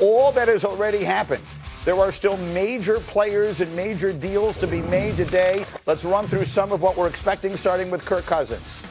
all that has already happened. There are still major players and major deals to be made today. Let's run through some of what we're expecting, starting with Kirk Cousins.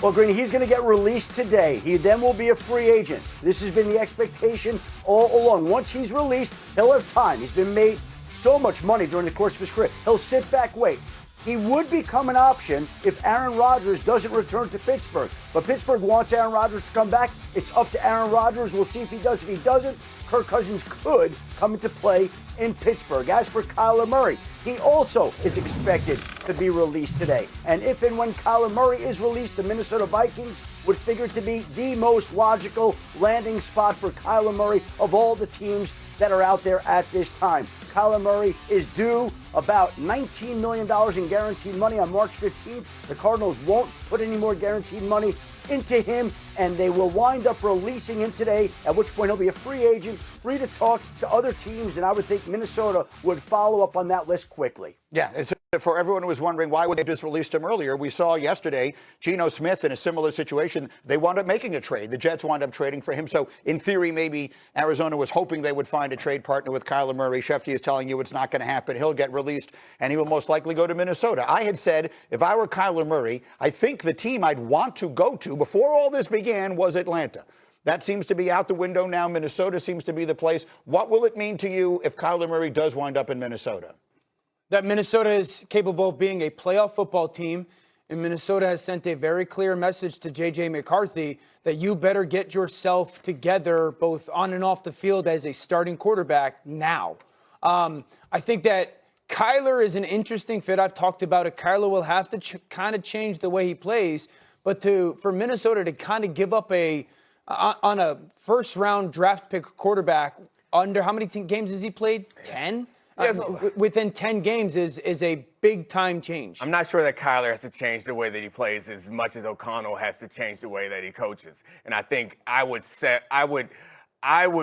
Well, Greeny, he's going to get released today. He then will be a free agent. This has been the expectation all along. Once he's released, he'll have time. He's been made so much money during the course of his career. He'll sit back, wait. He would become an option if Aaron Rodgers doesn't return to Pittsburgh. But Pittsburgh wants Aaron Rodgers to come back. It's up to Aaron Rodgers. We'll see if he does. If he doesn't, Kirk Cousins could come into play in Pittsburgh. As for Kyler Murray, he also is expected to be released today. And if and when Kyler Murray is released, the Minnesota Vikings would figure to be the most logical landing spot for Kyler Murray of all the teams that are out there at this time. Kyler Murray is due about $19 million in guaranteed money on March 15th. The Cardinals won't put any more guaranteed money into him, and they will wind up releasing him today, at which point he'll be a free agent, free to talk to other teams, and I would think Minnesota would follow up on that list quickly. Yeah, it's, for everyone who was wondering why would they just released him earlier, we saw yesterday Geno Smith in a similar situation. They wound up making a trade. The Jets wound up trading for him. So in theory, maybe Arizona was hoping they would find a trade partner with Kyler Murray. Schefter is telling you it's not going to happen. He'll get released, and he will most likely go to Minnesota. I had said if I were Kyler Murray, I think the team I'd want to go to before all this began was Atlanta. That seems to be out the window now. Minnesota seems to be the place. What will it mean to you if Kyler Murray does wind up in Minnesota? That Minnesota is capable of being a playoff football team, and Minnesota has sent a very clear message to J.J. McCarthy that you better get yourself together both on and off the field as a starting quarterback now. I think that Kyler is an interesting fit. I've talked about it. Kyler will have to kind of change the way he plays, but for Minnesota to kind of give up on a first-round draft pick quarterback under how many games has he played? 10? Yes. Within 10 games is a big-time change. I'm not sure that Kyler has to change the way that he plays as much as O'Connell has to change the way that he coaches. And I think I would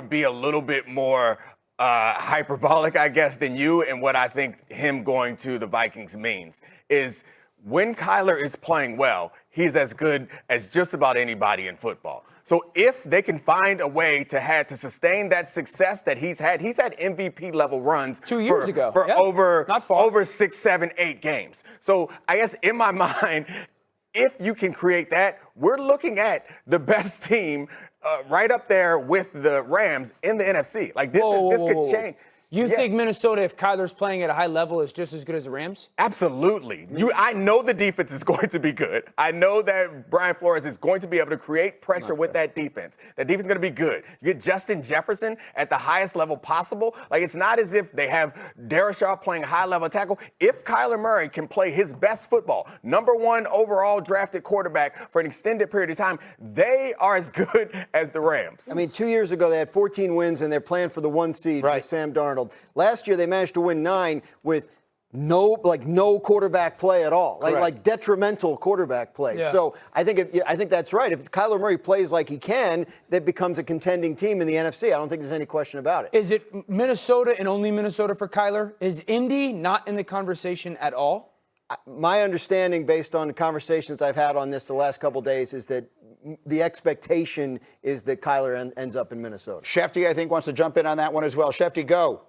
be a little bit more hyperbolic, I guess, than you. And what I think him going to the Vikings means is when Kyler is playing well, he's as good as just about anybody in football. So if they can find a way to sustain that success that he's had MVP level runs 2 years ago for over 6, 7, 8 games. So I guess in my mind, if you can create that, we're looking at the best team right up there with the Rams in the NFC. Like this could change. You think Minnesota, if Kyler's playing at a high level, is just as good as the Rams? Absolutely. I know the defense is going to be good. I know that Brian Flores is going to be able to create pressure with that defense. That defense is going to be good. You get Justin Jefferson at the highest level possible. Like, it's not as if they have Darrisaw playing high-level tackle. If Kyler Murray can play his best football, #1 overall drafted quarterback for an extended period of time, they are as good as the Rams. I mean, 2 years ago, they had 14 wins, and they're playing for the 1 seed with Sam Darnold. Last year, they managed to win 9 with no quarterback play at all, like detrimental quarterback play. Yeah. So I think that's right. If Kyler Murray plays like he can, that becomes a contending team in the NFC. I don't think there's any question about it. Is it Minnesota and only Minnesota for Kyler? Is Indy not in the conversation at all? My understanding, based on the conversations I've had on this the last couple of days, is that the expectation is that Kyler ends up in Minnesota. Schefter, I think, wants to jump in on that one as well. Schefter, go.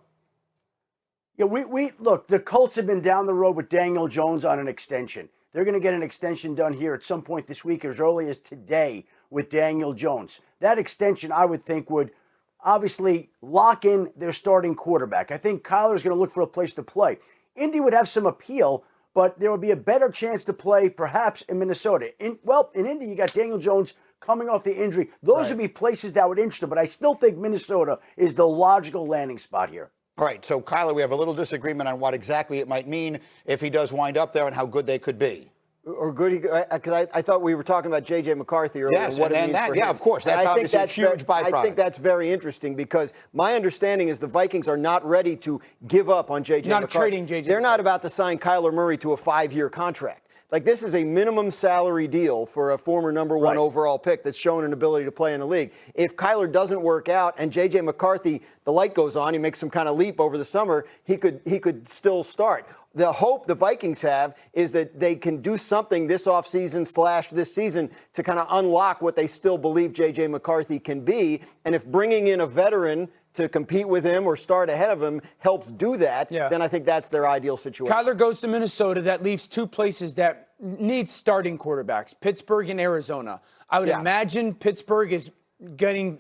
Yeah, we look, the Colts have been down the road with Daniel Jones on an extension. They're going to get an extension done here at some point this week, as early as today, with Daniel Jones. That extension, I would think, would obviously lock in their starting quarterback. I think Kyler's going to look for a place to play. Indy would have some appeal, but there would be a better chance to play perhaps in Minnesota. In Indy, you got Daniel Jones coming off the injury. Those would be places that would interest him, but I still think Minnesota is the logical landing spot here. All right, so Kyler, we have a little disagreement on what exactly it might mean if he does wind up there and how good they could be. Or good, because I thought we were talking about J.J. McCarthy earlier. Yes, what and that, yeah, of course. That's obviously a huge byproduct. I think that's very interesting because my understanding is the Vikings are not ready to give up on J.J. McCarthy. Not trading J.J. They're not about to sign Kyler Murray to a 5-year contract. Like, this is a minimum salary deal for a former #1 overall pick that's shown an ability to play in the league. If Kyler doesn't work out and J.J. McCarthy, the light goes on, he makes some kind of leap over the summer, he could still start. the hope the Vikings have is that they can do something this offseason / this season to kind of unlock what they still believe J.J. McCarthy can be. And if bringing in a veteran to compete with him or start ahead of him helps do that, then I think that's their ideal situation. Kyler goes to Minnesota. That leaves two places that need starting quarterbacks, Pittsburgh and Arizona. I would imagine Pittsburgh is getting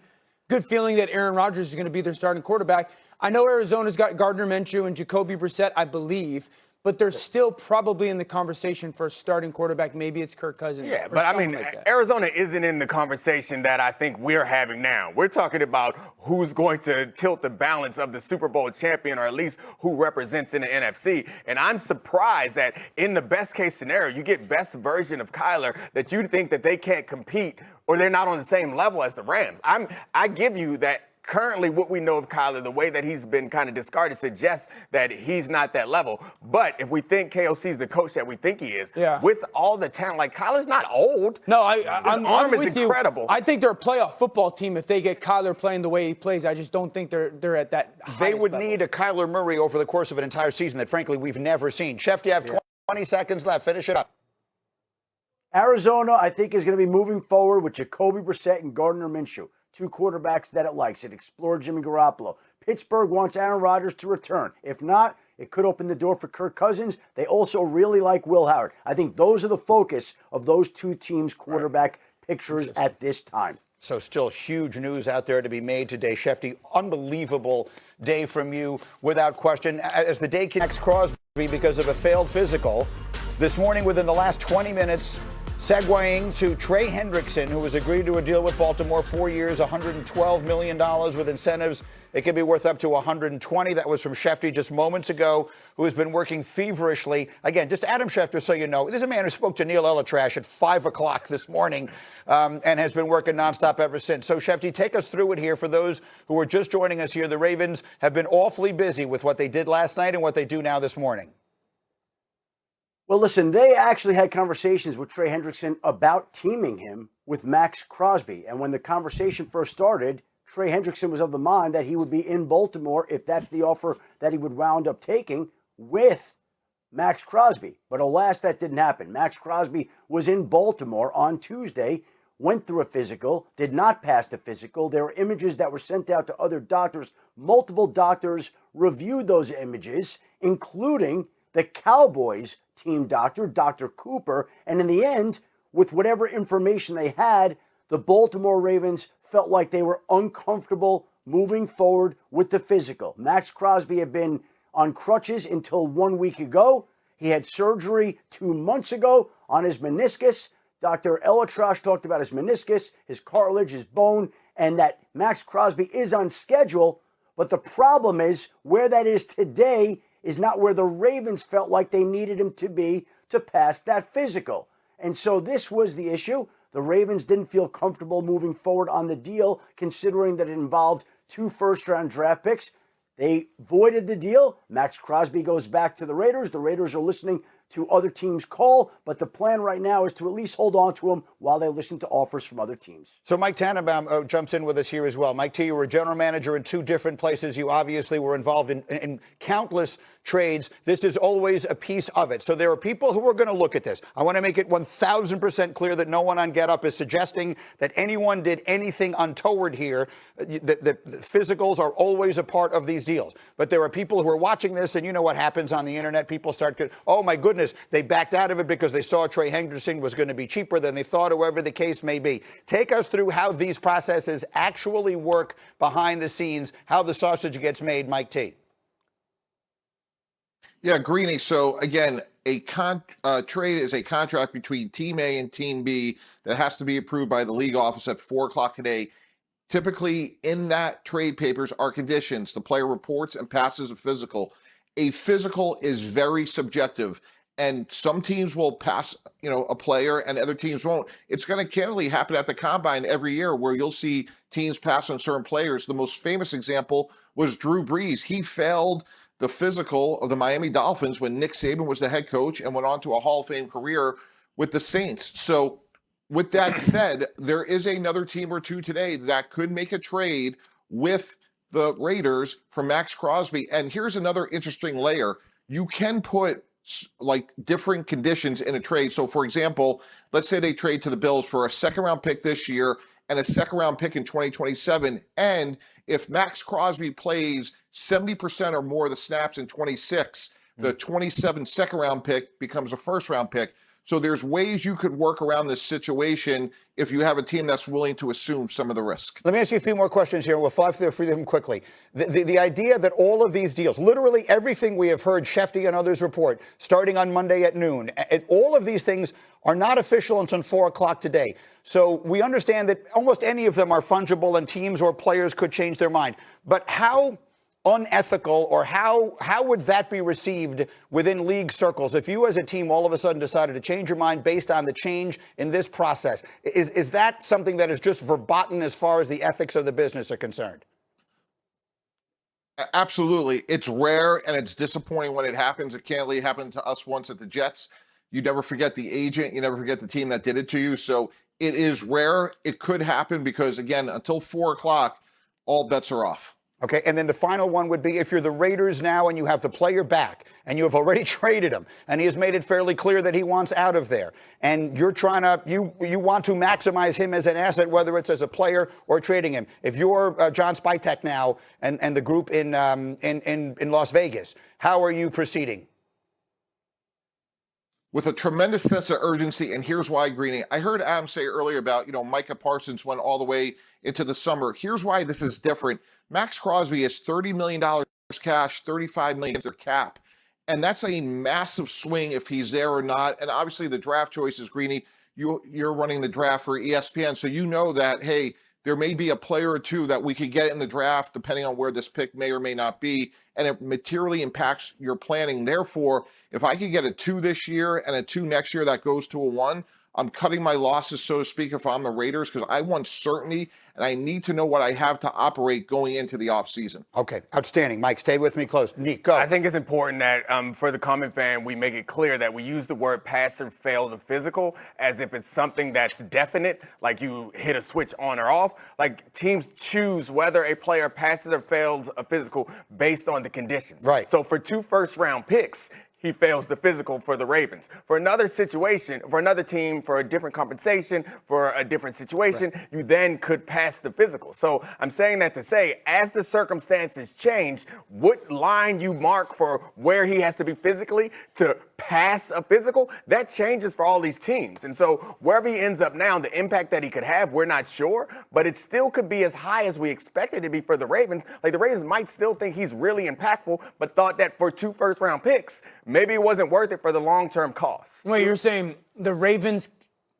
good feeling that Aaron Rodgers is going to be their starting quarterback. I know Arizona's got Gardner Minshew and Jacoby Brissett, I believe, but they're still probably in the conversation for a starting quarterback. Maybe it's Kirk Cousins. Yeah, but I mean, Arizona isn't in the conversation that I think we're having now. We're talking about who's going to tilt the balance of the Super Bowl champion, or at least who represents in the NFC. And I'm surprised that in the best case scenario, you get best version of Kyler, that you think that they can't compete or they're not on the same level as the Rams. I give you that. Currently, what we know of Kyler, the way that he's been kind of discarded, suggests that he's not that level. But if we think KOC is the coach that we think he is, with all the talent, like Kyler's not old. No, his arm is incredible. I think they're a playoff football team if they get Kyler playing the way he plays. I just don't think they're at that They would level. need a Kyler Murray over the course of an entire season that, frankly, we've never seen. Chef, you have 20 seconds left. Finish it up. Arizona, I think, is going to be moving forward with Jacoby Brissett and Gardner Minshew. Two quarterbacks that it likes. It explored Jimmy Garoppolo. Pittsburgh wants Aaron Rodgers to return. If not, it could open the door for Kirk Cousins. They also really like Will Howard. I think those are the focus of those two teams' quarterback pictures at this time. So still huge news out there to be made today. Schefter, unbelievable day from you, without question. As the day connects Crosby because of a failed physical, this morning within the last 20 minutes, segueing to Trey Hendrickson, who has agreed to a deal with Baltimore, 4 years, $112 million with incentives. It could be worth up to $120. That was from Schefter just moments ago, who has been working feverishly. Again, just Adam Schefter, so you know, this is a man who spoke to Neil Elatrash at 5 o'clock this morning and has been working nonstop ever since. So, Schefter, take us through it here. For those who are just joining us here, the Ravens have been awfully busy with what they did last night and what they do now this morning. Well, listen, they actually had conversations with Trey Hendrickson about teaming him with Max Crosby. And when the conversation first started, Trey Hendrickson was of the mind that he would be in Baltimore if that's the offer that he would wound up taking with Max Crosby. But alas, that didn't happen. Max Crosby was in Baltimore on Tuesday, went through a physical, did not pass the physical. There were images that were sent out to other doctors. Multiple doctors reviewed those images, including the Cowboys team doctor, Dr. Cooper. And in the end, with whatever information they had, the Baltimore Ravens felt like they were uncomfortable moving forward with the physical. Max Crosby had been on crutches until 1 week ago. He had surgery 2 months ago on his meniscus. Dr. Elatrash talked about his meniscus, his cartilage, his bone, and that Max Crosby is on schedule. But the problem is where that is today is not where the Ravens felt like they needed him to be to pass that physical. And so this was the issue. The Ravens didn't feel comfortable moving forward on the deal, considering that it involved 2 first-round draft picks. They voided the deal. Max Crosby goes back to the Raiders. The Raiders are listening to other teams' call, but the plan right now is to at least hold on to him while they listen to offers from other teams. So Mike Tannenbaum jumps in with us here as well. Mike T, you were a general manager in 2 different places. You obviously were involved in countless trades. This is always a piece of it. So there are people who are going to look at this. I want to make it 1,000% clear that no one on Get Up is suggesting that anyone did anything untoward here. The physicals are always a part of these deals. But there are people who are watching this, and you know what happens on the internet. People start, oh my goodness, they backed out of it because they saw Trey Hendrickson was going to be cheaper than they thought, or whatever the case may be. Take us through how these processes actually work behind the scenes, how the sausage gets made, Mike T. Yeah, Greeny. So again, a trade is a contract between Team A and Team B that has to be approved by the league office at 4 o'clock today. Typically, in that trade papers are conditions. The player reports and passes a physical. A physical is very subjective, and some teams will pass, a player, and other teams won't. It's going to candidly happen at the combine every year, where you'll see teams pass on certain players. The most famous example was Drew Brees. He failed the physical of the Miami Dolphins when Nick Saban was the head coach and went on to a Hall of Fame career with the Saints. So with that said, there is another team or two today that could make a trade with the Raiders for Max Crosby. And here's another interesting layer. you can put like different conditions in a trade. So for example, let's say they trade to the Bills for a second round pick this year and a second round pick in 2027. And if Max Crosby plays 70% or more of the snaps in 26, the 27 second round pick becomes a first round pick. So there's ways you could work around this situation if you have a team that's willing to assume some of the risk. Let me ask you a few more questions here. We'll fly through them quickly. The idea that all of these deals, literally everything we have heard Schefter and others report, starting on Monday at noon, all of these things are not official until 4 o'clock today. So we understand that almost any of them are fungible and teams or players could change their mind. But how unethical, or how would that be received within league circles if you as a team all of a sudden decided to change your mind based on the change in this process? Is that something that is just verboten as far as the ethics of the business are concerned? Absolutely. It's rare and it's disappointing when it happens. It can't really happen to us once at the Jets. You never forget the agent. You never forget the team that did it to you. So it is rare. It could happen because, again, until 4 o'clock, all bets are off. Okay, and then the final one would be if you're the Raiders now and you have the player back and you have already traded him and he has made it fairly clear that he wants out of there, and you're trying to, you want to maximize him as an asset, whether it's as a player or trading him. If you're John Spytek now and the group in Las Vegas, how are you proceeding? With a tremendous sense of urgency, and here's why, Greeny. I heard Adam say earlier about, Micah Parsons went all the way into the summer. Here's why this is different. Max Crosby is $30 million cash, $35 million cap. And that's a massive swing if he's there or not. And obviously the draft choices, Greeny, you're running the draft for ESPN. So you know that, hey, there may be a player or two that we could get in the draft, depending on where this pick may or may not be, and it materially impacts your planning. Therefore, if I could get a 2 this year and a 2 next year that goes to a 1, I'm cutting my losses, so to speak, if I'm the Raiders, because I want certainty, and I need to know what I have to operate going into the offseason. Okay, outstanding. Mike, stay with me close. Nick, go. I think it's important that for the common fan, we make it clear that we use the word pass or fail the physical as if it's something that's definite, like you hit a switch on or off. Like teams choose whether a player passes or fails a physical based on the conditions. Right. So for 2 first-round picks, he fails the physical for the Ravens. For another situation, for another team, for a different compensation, for a different situation, right, you then could pass the physical. So I'm saying that to say, as the circumstances change, what line you mark for where he has to be physically to pass a physical, that changes for all these teams. And so wherever he ends up now, the impact that he could have, we're not sure, but it still could be as high as we expect it to be for the Ravens. Like the Ravens might still think he's really impactful, but thought that for 2 first-round picks, maybe it wasn't worth it for the long-term cost. Wait, you're saying the Ravens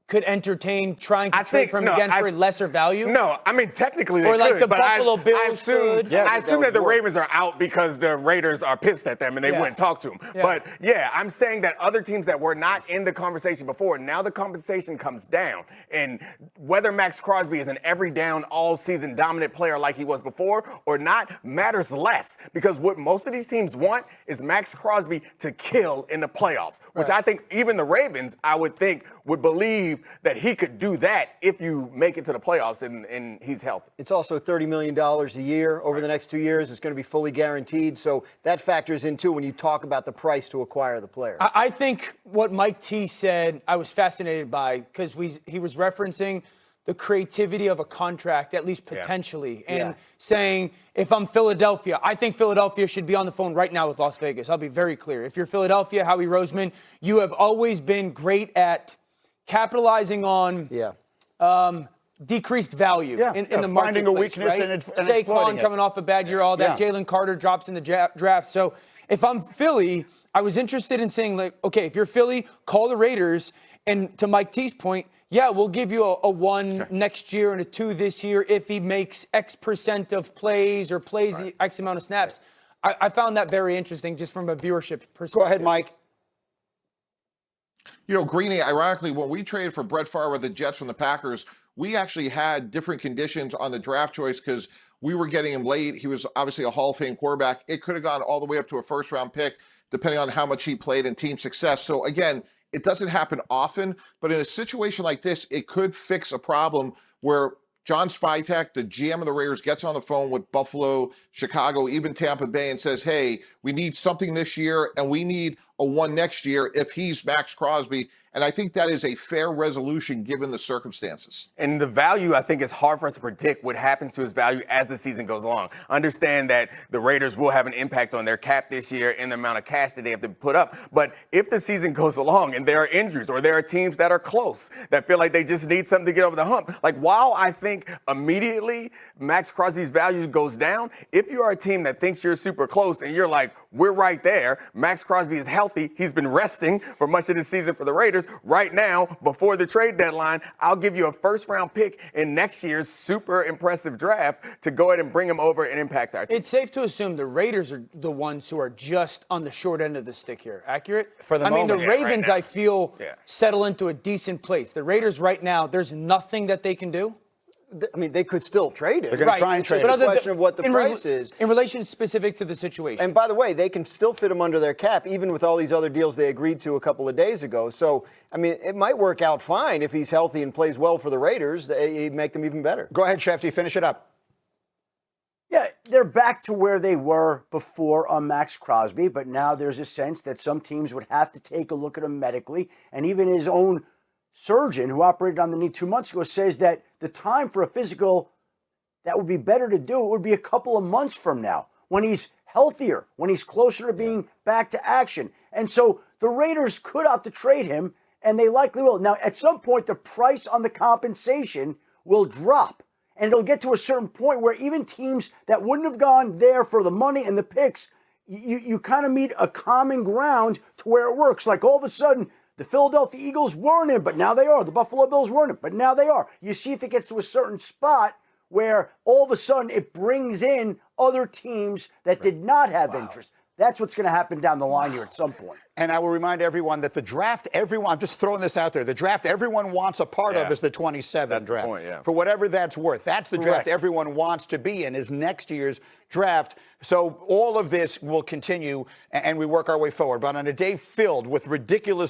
could entertain trying to trade from again for a lesser value? No, I mean, technically they or like could, the Buffalo Bills could. I assume that the Ravens are out because the Raiders are pissed at them and they wouldn't talk to them. Yeah. But yeah, I'm saying that other teams that were not in the conversation before, now the conversation comes down. And whether Max Crosby is an every down, all-season dominant player like he was before or not matters less, because what most of these teams want is Max Crosby to kill in the playoffs, which I think even the Ravens, I would think, would believe that he could do that if you make it to the playoffs and he's healthy. It's also $30 million a year over the next 2 years. It's going to be fully guaranteed. So that factors in, too, when you talk about the price to acquire the player. I think what Mike T said, I was fascinated by, because he was referencing the creativity of a contract, at least potentially, and saying, if I'm Philadelphia, I think Philadelphia should be on the phone right now with Las Vegas. I'll be very clear. If you're Philadelphia, Howie Roseman, you have always been great at capitalizing on decreased value in the marketplace. Finding a weakness, right? and Saquon coming off a bad year, all that. Jalen Carter drops in the draft. So if I'm Philly, I was interested in saying, like, okay, if you're Philly, call the Raiders. And to Mike T's point, we'll give you a 1 next year and a 2 this year if he makes X% of plays or plays the X amount of snaps. I found that very interesting just from a viewership perspective. Go ahead, Mike. Greeny, ironically, when we traded for Brett Favre with the Jets from the Packers, we actually had different conditions on the draft choice because we were getting him late. He was obviously a Hall of Fame quarterback. It could have gone all the way up to a first-round pick, depending on how much he played and team success. So, again, it doesn't happen often, but in a situation like this, it could fix a problem where John Spytek, the GM of the Raiders, gets on the phone with Buffalo, Chicago, even Tampa Bay, and says, hey, we need something this year, and we need a one next year if he's Max Crosby. And I think that is a fair resolution given the circumstances. And the value, I think, is hard for us to predict what happens to his value as the season goes along. Understand that the Raiders will have an impact on their cap this year and the amount of cash that they have to put up. But if the season goes along and there are injuries or there are teams that are close that feel like they just need something to get over the hump, like while I think immediately Max Crosby's value goes down, if you are a team that thinks you're super close and you're like, we're right there, Max Crosby is healthy, he's been resting for much of the season for the Raiders. Right now, before the trade deadline, I'll give you a first-round pick in next year's super impressive draft to go ahead and bring him over and impact our team. It's safe to assume the Raiders are the ones who are just on the short end of the stick here. Accurate? For the moment. I mean, the Ravens, right I feel, settle into a decent place. The Raiders right now, there's nothing that they can do. I mean, they could still trade him. They're going to try and trade It's him. a question of what the price is. In relation specific to the situation. And by the way, they can still fit him under their cap, even with all these other deals they agreed to a couple of days ago. So, I mean, it might work out fine if he's healthy and plays well for the Raiders. They make them even better. Go ahead, Schefter, finish it up. Yeah, they're back to where they were before on Max Crosby, but now there's a sense that some teams would have to take a look at him medically, and even his own surgeon who operated on the knee 2 months ago says that the time for a physical that would be better to do, it would be a couple of months from now when he's healthier, when he's closer to being back to action. And so the Raiders could opt to trade him, and they likely will. Now, at some point, the price on the compensation will drop, and it'll get to a certain point where even teams that wouldn't have gone there for the money and the picks, you kind of meet a common ground to where it works. Like all of a sudden, the Philadelphia Eagles weren't in, but now they are. The Buffalo Bills weren't in, but now they are. You see if it gets to a certain spot where all of a sudden it brings in other teams that did not have interest. That's what's going to happen down the line here at some point. And I will remind everyone that the draft, I'm just throwing this out there, the draft everyone wants a part of is the 27 draft. The point, For whatever that's worth. That's the draft everyone wants to be in, is next year's draft. So all of this will continue, and we work our way forward. But on a day filled with ridiculous